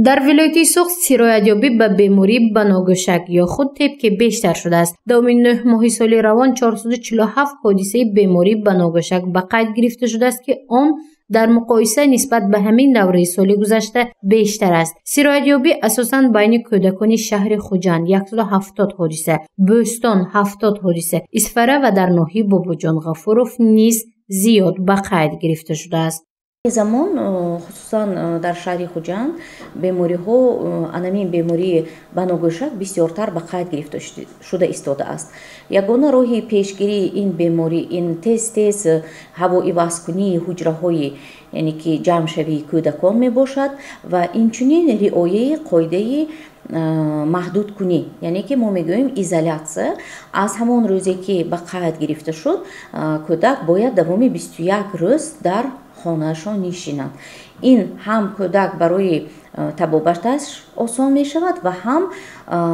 در ولایت سوخت سرایت‌یابی به بیماری بناگوشک یا خود تب بیشتر شده است. دومین 9 ماه سال روان 447 حادثه بیماری بناگوشک به قید گرفته شده است که آن در مقایسه نسبت به همین دوره سال گذشته بیشتر است. سرایت‌یابی اساساً بین کودکان شهر خوجند 170 حادثه، بوستان 70 حادثه، اسفره و در ناحیه باباجان غفورов نیز زیاد به قید گرفته شده است. زمان خصوصا در شهر خوجند بیماری ها انامین بیماری بناگوشک بسیارتر به قید گرفته شده ایستاده است. یگانه راه پیشگیری این بیماری این تست هوایی واسکونی حجره های یعنی که جمع شوی کودکان می باشد و اینچنین رعایت قاعده محدود کنی یعنی که ما میگوییم ایزولیاسیون از همان روزی که به قید گرفته شد کودک باید دوام 21 روز در خانهشان نشینند. این هم کودک برای تبابتش آسان می شود و هم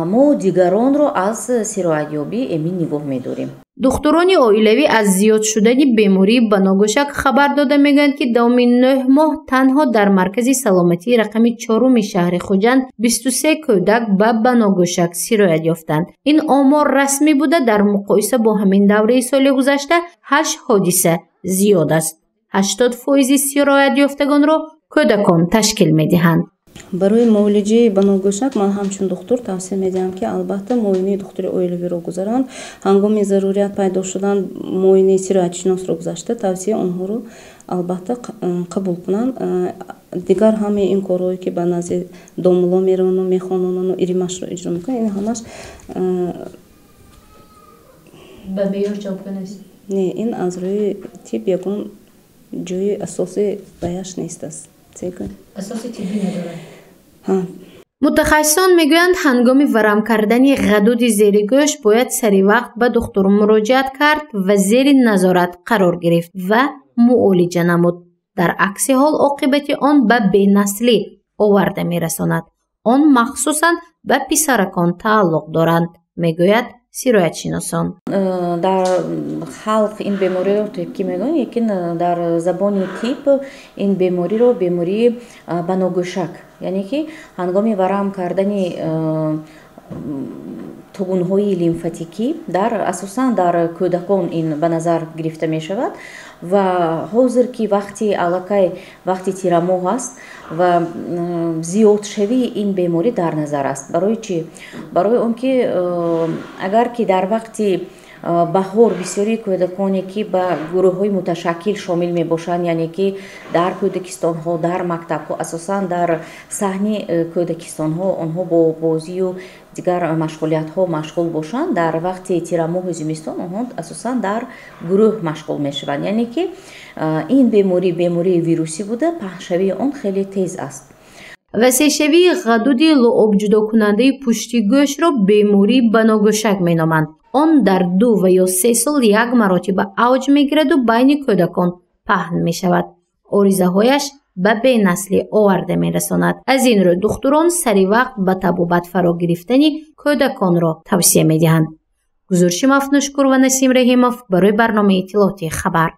ما دیگران را از سرایت‌یابی امین نگاه می داریم. دکتران عائلوی از زیاد شدن بیماری بناگوشک خبر داده میگویند که دومین 9 ماه تنها در مرکز سلامتی رقم 4 شهر خوجند 23 کودک به بناگوشک سرایت یافتند. این آمار رسمی بوده، در مقایسه با همین دوره سال گذشته 8 حادثه زیاد است. 80% سرایت یافتگان را کودکان تشکیل میدهند. برای معالجه بناگوشک من همچون دکتر توصیه میدهم که البته معاینه دکتر عائلوی را گذارند. هنگام ضرورت پیدا شدن معاینه سرایت شناس را گذاشته توصیه آنها را البته قبول کنند. دیگر همه این کارهایی که به نزد داملا میرون و میخوانند و ایریمش را اجرا میکنند این همش به معیار جامگاه نیست. نه، این از روی تیپ یکون جای اساسی بیاش نیست است. اساس طبی نداره. متخصصان میگویند هنگام ورم کردن غدود زیر گوشت باید سری وقت به دکتر مراجعت کرد و زیر نظارت قرار گرفت و معالجه نمود. در عکس حال عاقبت آن به بی‌نسلی آورده میرساند. آن مخصوصا به پسرکان تعلق دارند، میگوید سرایت شناسان. در خلق این بیماری رو طبقی میگن یکن در زبان تیپ این بیماری رو بیماری بناگوشک یعنی که هنگام ورم کردن توگون‌های لیمفاتیکی در اساساً در کودکان این به نظر گرفته می شود و حاضر که وقتی تیرماه است و زیاد شوی این بیماری در نظر است. برای چی؟ برای اون که اگر که در وقتی بهار بسیاری کودکانی که به گروه های متشکل شامل می باشند یعنی که در کودکستان ها در مکتب ها اساساً در صحنه کودکستان ها آنها با بازی و دیگر مشغولیت ها مشغول باشند در وقت تیرماه زمستان آنها اساساً در گروه مشغول می شوند یعنی که این بیماری ویروسی بوده پخششوی آن خیلی تیز است. وسیع‌شوی غدود لعاب جدا کننده پشتی گوشت را بیماری بناگوشک می نامند. آن در 2 و یا 3 سال یک مراتب اوج می گیرد و بین کودکان پهن می شود. آریزه هایش به بی‌نسلی آورده می رساند. از این رو دکتران سری وقت به طبابت فرا گرفتنی کودکان را توصیه می دهند. گزارش مفنوشکور و نسیم رحیموف برای برنامه اطلاعاتی خبر.